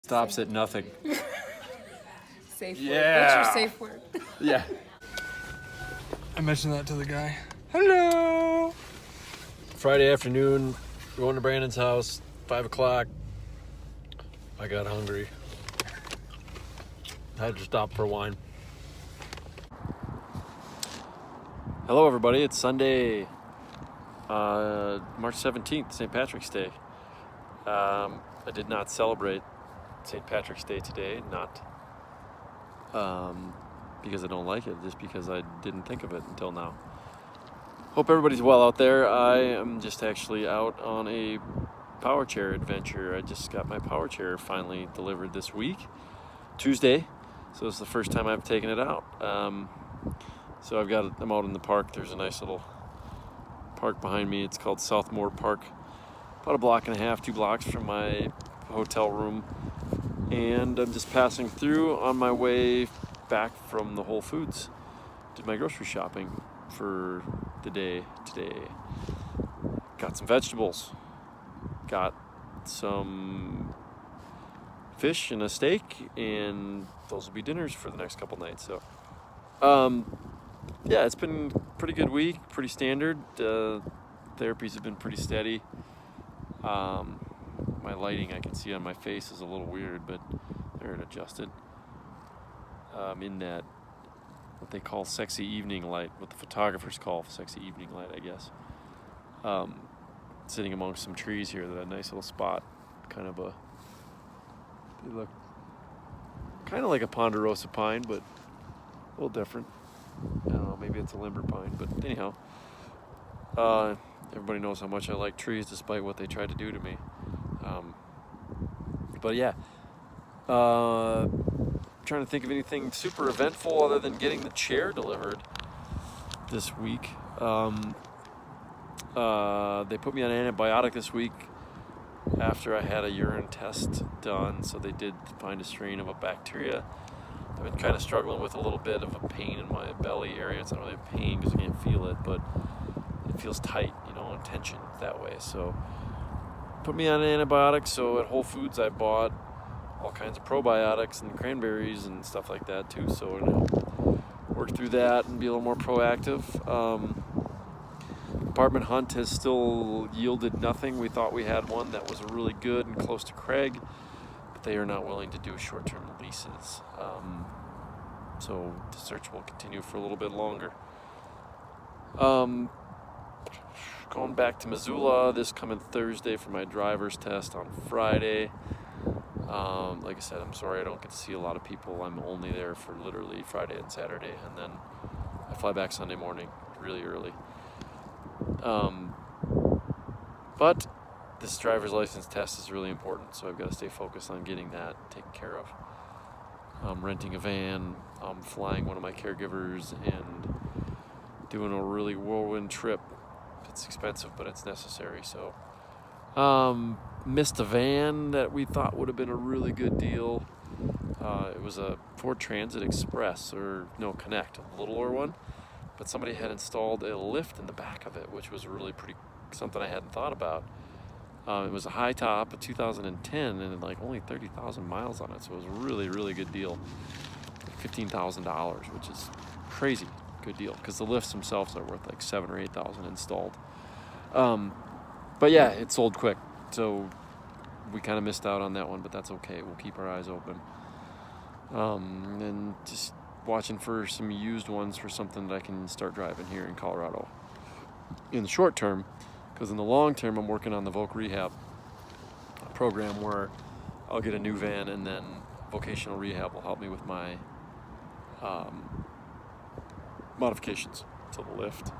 Stops at nothing. Safe Yeah. word. What's your safe word? Yeah. I mentioned that to the guy. Hello. Friday afternoon, going to Brandon's house, 5 o'clock. I got hungry. I had to stop for wine. Hello, everybody. It's Sunday, March 17th, St. Patrick's Day. I did not celebrate St. Patrick's Day today, not because I don't like it, just because I didn't think of it until now. Hope everybody's well out there. I am just actually out on a power chair adventure. I just got my power chair finally delivered this week, Tuesday. So it's the first time I've taken it out. So I'm out in the park. There's a nice little park behind me. It's called Southmore Park. About a block and a half, 2 blocks from my hotel room. And I'm just passing through on my way back from the Whole Foods. Did my grocery shopping for the day today. Got some vegetables. Got some fish and a steak, and those will be dinners for the next couple nights. So, yeah, it's been a pretty good week, pretty standard. Therapies have been pretty steady. My lighting I can see on my face is a little weird, but they're adjusted. In that, what they call sexy evening light, what the photographers call sexy evening light, I guess. Sitting amongst some trees here, that nice little spot, they look kind of like a ponderosa pine, but a little different. I don't know, maybe it's a limber pine, but anyhow. Everybody knows how much I like trees, despite what they try to do to me. But yeah, trying to think of anything super eventful other than getting the chair delivered this week. They put me on an antibiotic this week after I had a urine test done, so they did find a strain of a bacteria. I've been kind of struggling with a little bit of a pain in my belly area. It's not really a pain because I can't feel it, but it feels tight, and tension that way. So put me on an antibiotic. So at Whole Foods I bought all kinds of probiotics and cranberries and stuff like that too. So we're gonna work through that and be a little more proactive. Apartment hunt has still yielded nothing. We thought we had one that was really good and close to Craig, but they are not willing to do short-term leases. So the search will continue for a little bit longer. Going back to Missoula this coming Thursday for my driver's test on Friday. Like I said, I'm sorry I don't get to see a lot of people. I'm only there for literally Friday and Saturday, and then I fly back Sunday morning really early. But this driver's license test is really important, so I've got to stay focused on getting that taken care of. I'm renting a van, I'm flying one of my caregivers, and doing a really whirlwind trip. It's expensive, but it's necessary. So missed a van that we thought would have been a really good deal. It was a Ford Transit Express, Connect, a littler one, but somebody had installed a lift in the back of it, which was really something I hadn't thought about. It was a high top, a 2010, and only 30,000 miles on it, so it was a really, really good deal. $15,000, which is crazy good deal, because the lifts themselves are worth $7,000 or $8,000 installed. But yeah, it sold quick, so we kind of missed out on that one, but that's okay. We'll keep our eyes open. And just watching for some used ones for something that I can start driving here in Colorado in the short term, because in the long term I'm working on the Voc Rehab program where I'll get a new van, and then vocational rehab will help me with my modifications to the lift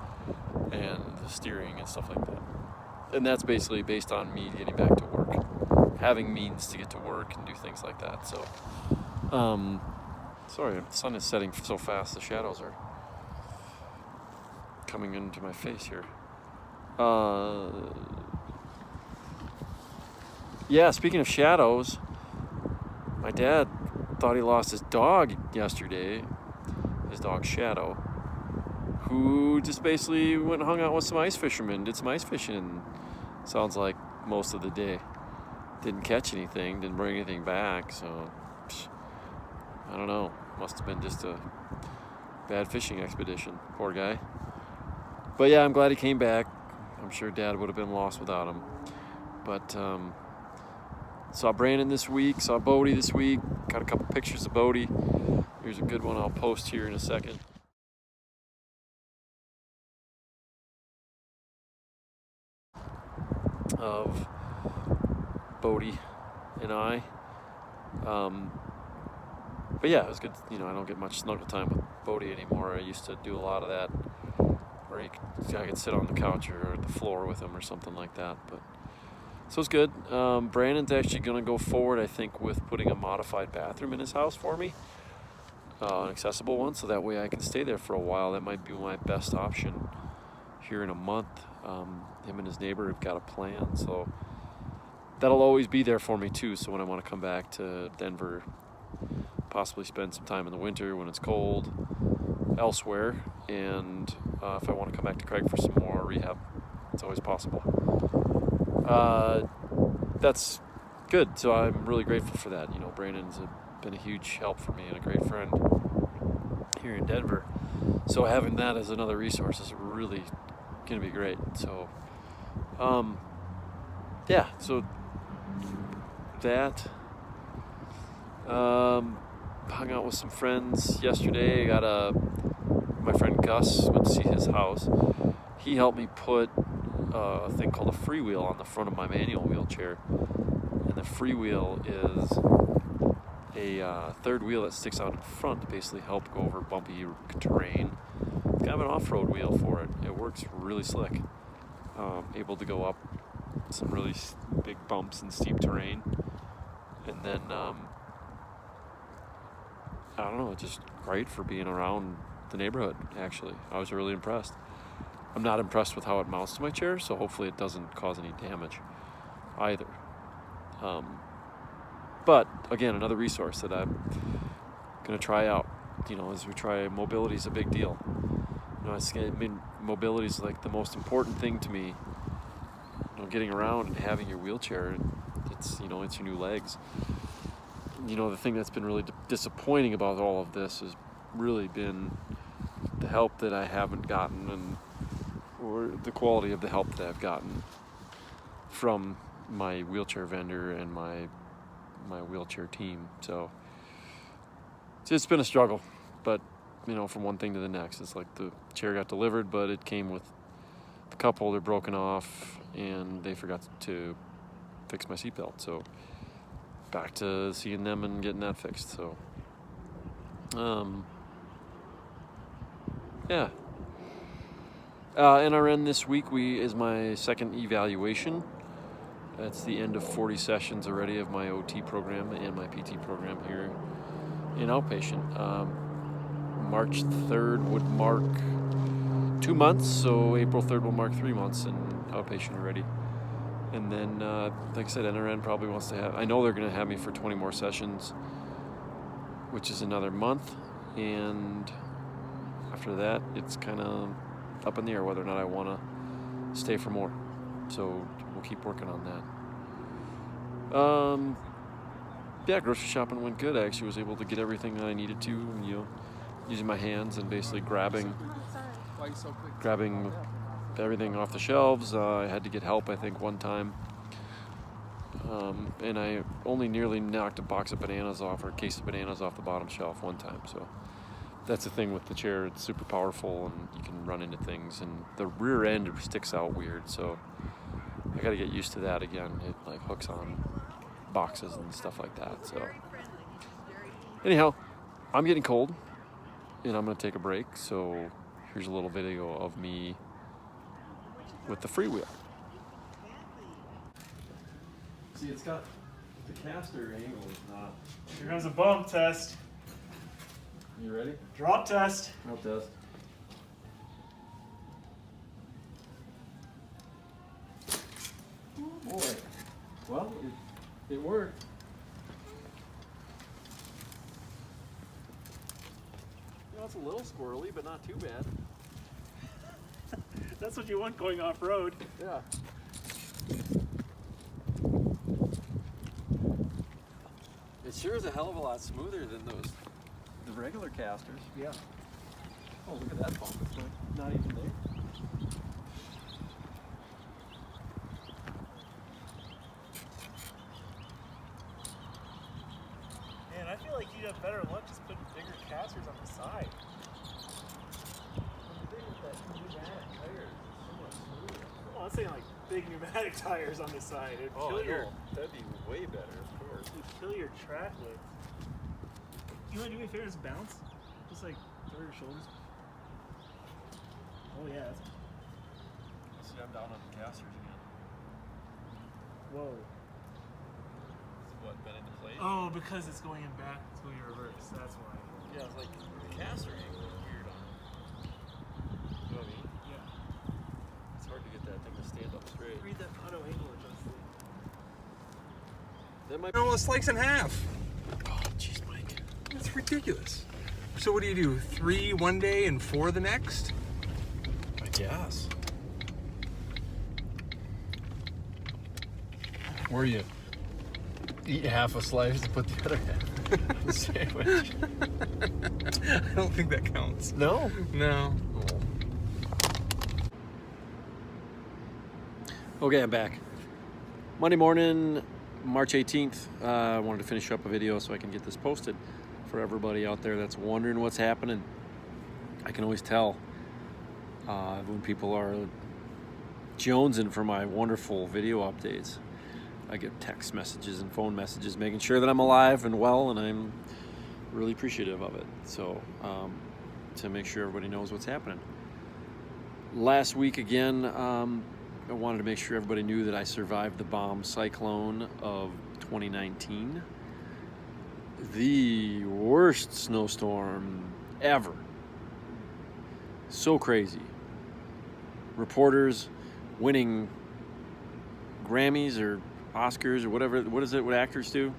and the steering and stuff like that. And that's basically based on me getting back to work, having means to get to work and do things like that. So sorry, the sun is setting so fast, the shadows are coming into my face here. Yeah, speaking of shadows, my dad thought he lost his dog yesterday, his dog Shadow, who just basically went and hung out with some ice fishermen, did some ice fishing, sounds like most of the day. didn't catch anything, didn't bring anything back, so I don't know. Must have been just a bad fishing expedition. Poor guy. But yeah, I'm glad he came back. I'm sure Dad would have been lost without him. But saw Brandon this week, saw Bodie this week, got a couple pictures of Bodie. Here's a good one I'll post here in a second. Of Bodie and I. But yeah, it was good. You know, I don't get much snuggle time with Bodie anymore. I used to do a lot of that, where I could sit on the couch or the floor with him or something like that. But so it's good. Brandon's actually going to go forward, I think, with putting a modified bathroom in his house for me, an accessible one, so that way I can stay there for a while. That might be my best option here in a month. Him and his neighbor have got a plan, so that'll always be there for me too. So when I want to come back to Denver, possibly spend some time in the winter when it's cold elsewhere, and if I want to come back to Craig for some more rehab, it's always possible. That's good. So I'm really grateful for that. You know, Brandon's been a huge help for me and a great friend here in Denver. So having that as another resource is really going to be great. So, yeah, so that, hung out with some friends yesterday. My friend Gus went to see his house. He helped me put a thing called a freewheel on the front of my manual wheelchair. And the freewheel is a third wheel that sticks out in front to basically help go over bumpy terrain. It's kind of an off-road wheel for it. It works really slick. Able to go up some really big bumps and steep terrain. And then, I don't know, just great for being around the neighborhood, actually. I was really impressed. I'm not impressed with how it mounts to my chair, so hopefully it doesn't cause any damage either. But again, another resource that I'm going to try out, you know, as we try. Mobility is a big deal. You know, I mean, mobility is like the most important thing to me. You know, getting around and having your wheelchair, it's your new legs. You know, the thing that's been really disappointing about all of this has really been the help that I haven't gotten, or the quality of the help that I've gotten from my wheelchair vendor and my wheelchair team. So it's been a struggle, but you know, from one thing to the next. It's like the chair got delivered, but it came with the cup holder broken off, and they forgot to fix my seatbelt. So back to seeing them and getting that fixed. So, yeah. NRN this week is my second evaluation. That's the end of 40 sessions already of my OT program and my PT program here in outpatient. March 3rd would mark 2 months, so April 3rd will mark 3 months in outpatient already. And then, like I said, NRN probably wants to I know they're going to have me for 20 more sessions, which is another month. And after that, it's kind of up in the air whether or not I want to stay for more. So we'll keep working on that. Yeah, grocery shopping went good. I actually was able to get everything that I needed to, and, you know, using my hands and basically grabbing everything off the shelves. I had to get help, I think, one time. And I only nearly knocked a box of bananas off, or a case of bananas off the bottom shelf one time. So that's the thing with the chair. It's super powerful, and you can run into things. And the rear end sticks out weird, so I got to get used to that again. It like hooks on boxes and stuff like that. So anyhow, I'm getting cold, and I'm going to take a break. So here's a little video of me with the freewheel. See, it's got the caster angle is not. Here comes a bump test. You ready? Drop test. Drop test. Oh boy. Well, it worked. You know, it's a little squirrely, but not too bad. That's what you want going off-road. Yeah. sure is a hell of a lot smoother than the regular casters. Yeah. Oh, look at that bump. It's like not even there. Man, I feel like you'd have better luck just putting bigger casters on the side. The thing with that pneumatic tire is so much smoother. Well, I'm saying like big pneumatic tires on the side. It'd kill your, that'd be way better, of course. it'd kill your track width. You want to do me a favor? Just bounce. Just like throw your shoulders. Oh yeah. That's... See, I'm down on the casters again. Whoa. What, been into place? Oh, because it's going in back. It's going in reverse. That's why. Yeah, it's like the caster angle is weird on it. You know what I mean? Yeah. It's hard to get that thing to stand up straight. Read that auto angle adjustment. That might It almost sliced in half. Oh, jeez, Mike. That's ridiculous. So what do? 3 one day and 4 the next? I guess. Where you eat half a slice and put the other half in the sandwich. I don't think that counts. No? No. Okay, I'm back. Monday morning, March 18th. I wanted to finish up a video so I can get this posted for everybody out there that's wondering what's happening. I can always tell when people are jonesing for my wonderful video updates. I get text messages and phone messages making sure that I'm alive and well, and I'm really appreciative of it. So, to make sure everybody knows what's happening. Last week again, I wanted to make sure everybody knew that I survived the bomb cyclone of 2019. The worst snowstorm ever. So crazy. Reporters winning Grammys or Oscars or whatever. What is it? What actors do?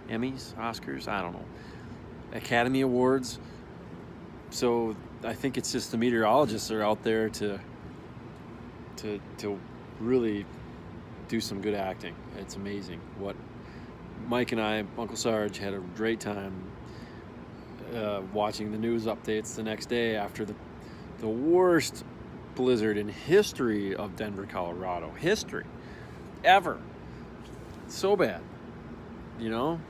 Emmys? Oscars? I don't know. Academy Awards. So I think it's just the meteorologists are out there to really do some good acting. It's amazing what Mike and I, Uncle Sarge, had a great time watching the news updates the next day after the worst blizzard in history of Denver, Colorado. History. Ever. So bad. You know?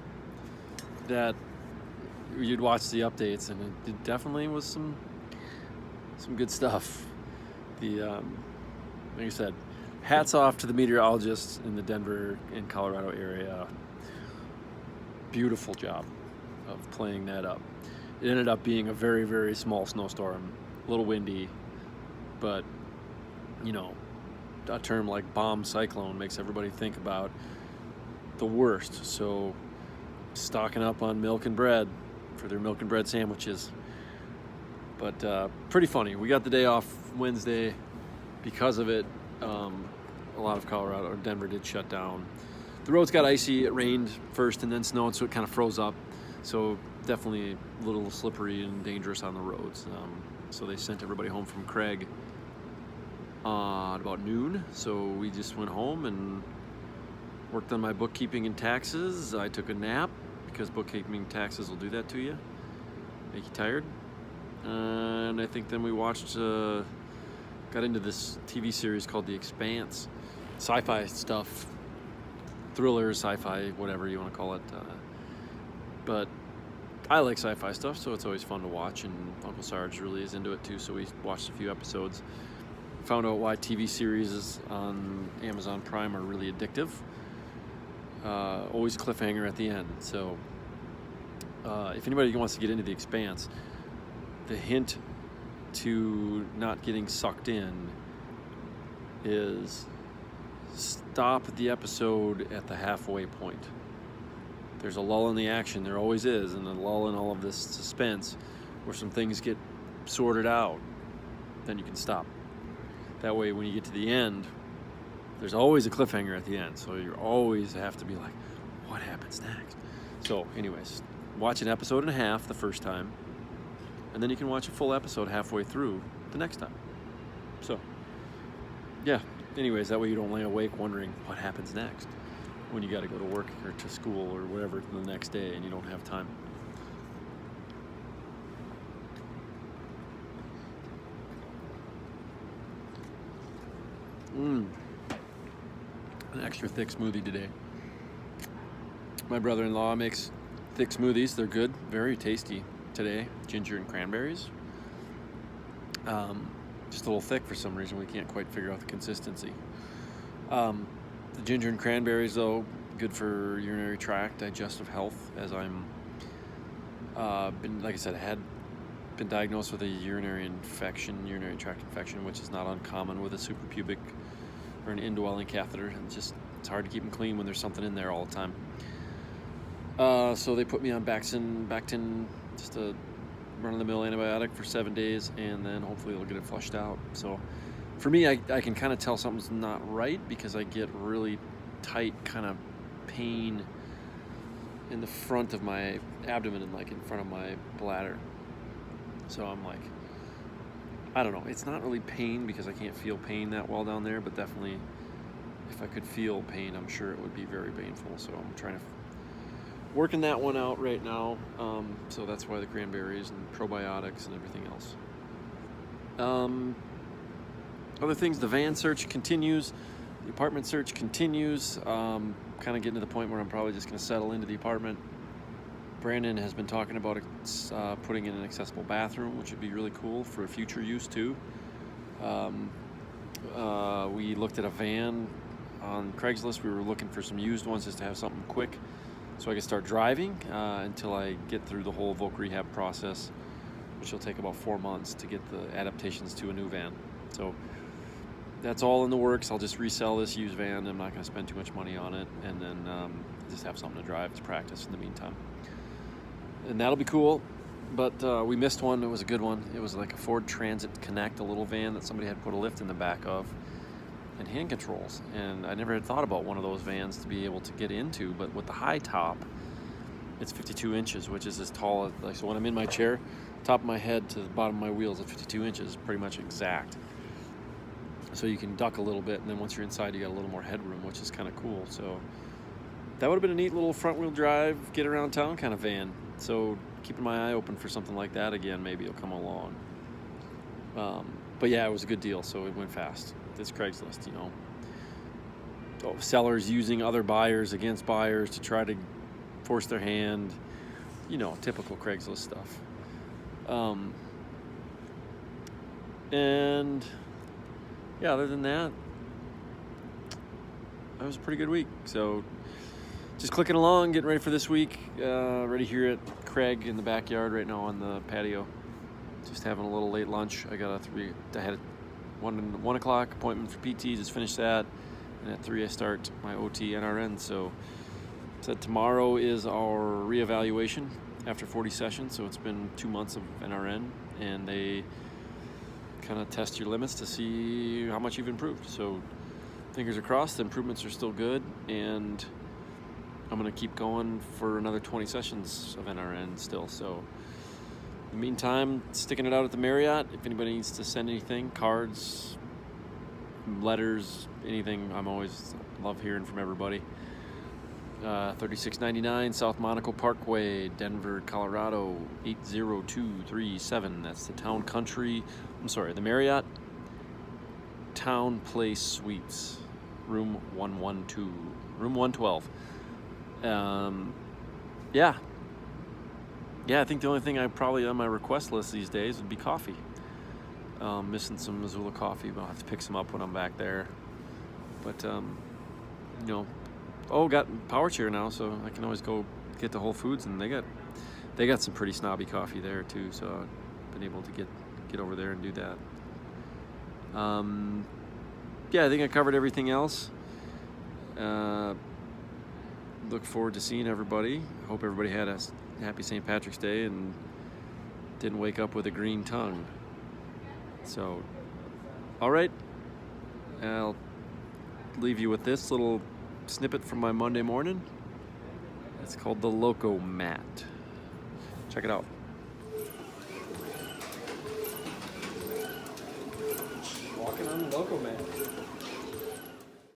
That you'd watch the updates and it definitely was some good stuff. Like I said, hats off to the meteorologists in the Denver and Colorado area. Beautiful job of playing that up. It ended up being a very, very small snowstorm, a little windy, but, you know, a term like bomb cyclone makes everybody think about the worst. So, stocking up on milk and bread for their milk and bread sandwiches. But pretty funny. We got the day off Wednesday. Because of it, a lot of Colorado or Denver did shut down. The roads got icy. It rained first and then snowed, so it kind of froze up. So definitely a little slippery and dangerous on the roads. So they sent everybody home from Craig at about noon. So we just went home and worked on my bookkeeping and taxes. I took a nap because bookkeeping and taxes will do that to you, make you tired. And I think then we watched. Got into this TV series called The Expanse. Sci-fi stuff, thriller, sci-fi, whatever you want to call it. But I like sci-fi stuff, so it's always fun to watch, and Uncle Sarge really is into it too, so we watched a few episodes. Found out why TV series on Amazon Prime are really addictive. Always cliffhanger at the end. So if anybody wants to get into The Expanse, the hint to not getting sucked in is stop the episode at the halfway point. There's a lull in the action, there always is, and a lull in all of this suspense where some things get sorted out, then you can stop. That way when you get to the end, there's always a cliffhanger at the end, so you always have to be like, what happens next? So anyways, watch an episode and a half the first time, and then you can watch a full episode halfway through the next time. So, yeah. Anyways, that way you don't lay awake wondering what happens next. when you got to go to work or to school or whatever the next day and you don't have time. An extra thick smoothie today. My brother-in-law makes thick smoothies. They're good, very tasty today. Ginger and cranberries. Just a little thick for some reason. We can't quite figure out the consistency. The ginger and cranberries, though, good for urinary tract, digestive health. As I'm, like I said, I had been diagnosed with a urinary tract infection, which is not uncommon with a suprapubic or an indwelling catheter. It's hard to keep them clean when there's something in there all the time. So they put me on Bactin, just a run-of-the-mill antibiotic for 7 days, and then hopefully it'll get it flushed out. So for me, I can kind of tell something's not right because I get really tight kind of pain in the front of my abdomen and like in front of my bladder. So I'm like, I don't know. It's not really pain because I can't feel pain that well down there, but definitely if I could feel pain, I'm sure it would be very painful. So I'm trying to working that one out right now. So that's why the cranberries and probiotics and everything else. Other things, the van search continues. The apartment search continues. Kind of getting to the point where I'm probably just going to settle into the apartment. Brandon has been talking about putting in an accessible bathroom, which would be really cool for future use too. We looked at a van on Craigslist. We were looking for some used ones just to have something quick so I could start driving until I get through the whole Voc rehab process, which will take about 4 months to get the adaptations to a new van. So that's all in the works. I'll just resell this used van. I'm not going to spend too much money on it, and then just have something to drive to practice in the meantime. And that'll be cool. But we missed one. It was a good one. It was like a Ford Transit Connect, a little van that somebody had put a lift in the back of, and hand controls. And I never had thought about one of those vans to be able to get into, but with the high top, it's 52 inches, which is as tall as, like, so when I'm in my chair, top of my head to the bottom of my wheels at 52 inches, pretty much exact. So you can duck a little bit, and then once you're inside, you got a little more headroom, which is kind of cool. So that would have been a neat little front-wheel drive, get around town kind of van. So keeping my eye open for something like that again, maybe it'll come along. But yeah, it was a good deal, so it went fast. This Craigslist, you know. So sellers using other buyers against buyers to try to force their hand, you know, typical Craigslist stuff. And yeah, other than that, that was a pretty good week. So just clicking along, getting ready for this week. Ready here at Craig in the backyard right now on the patio. Just having a little late lunch. I had a 1 o'clock appointment for PT. Just finished that, and at 3 I start my OT NRN. So tomorrow is our reevaluation after 40 sessions. So it's been 2 months of NRN, and they kind of test your limits to see how much you've improved. So fingers are crossed, the improvements are still good, and I'm going to keep going for another 20 sessions of NRN still. So in the meantime, sticking it out at the Marriott. If anybody needs to send anything, cards, letters, anything, I'm always love hearing from everybody. 3699 South Monaco Parkway, Denver, Colorado, 80237. That's the the Marriott Town Place Suites, room 112. Yeah, I think the only thing I probably on my request list these days would be coffee. Missing some Missoula coffee, but I'll have to pick some up when I'm back there. But, got Power Chair now, so I can always go get to Whole Foods, and they got some pretty snobby coffee there too, so I've been able to get over there and do that. I think I covered everything else. Look forward to seeing everybody. Hope everybody had a happy St. Patrick's Day and didn't wake up with a green tongue. So, all right. I'll leave you with this little snippet from my Monday morning. It's called the Loco Mat. Check it out.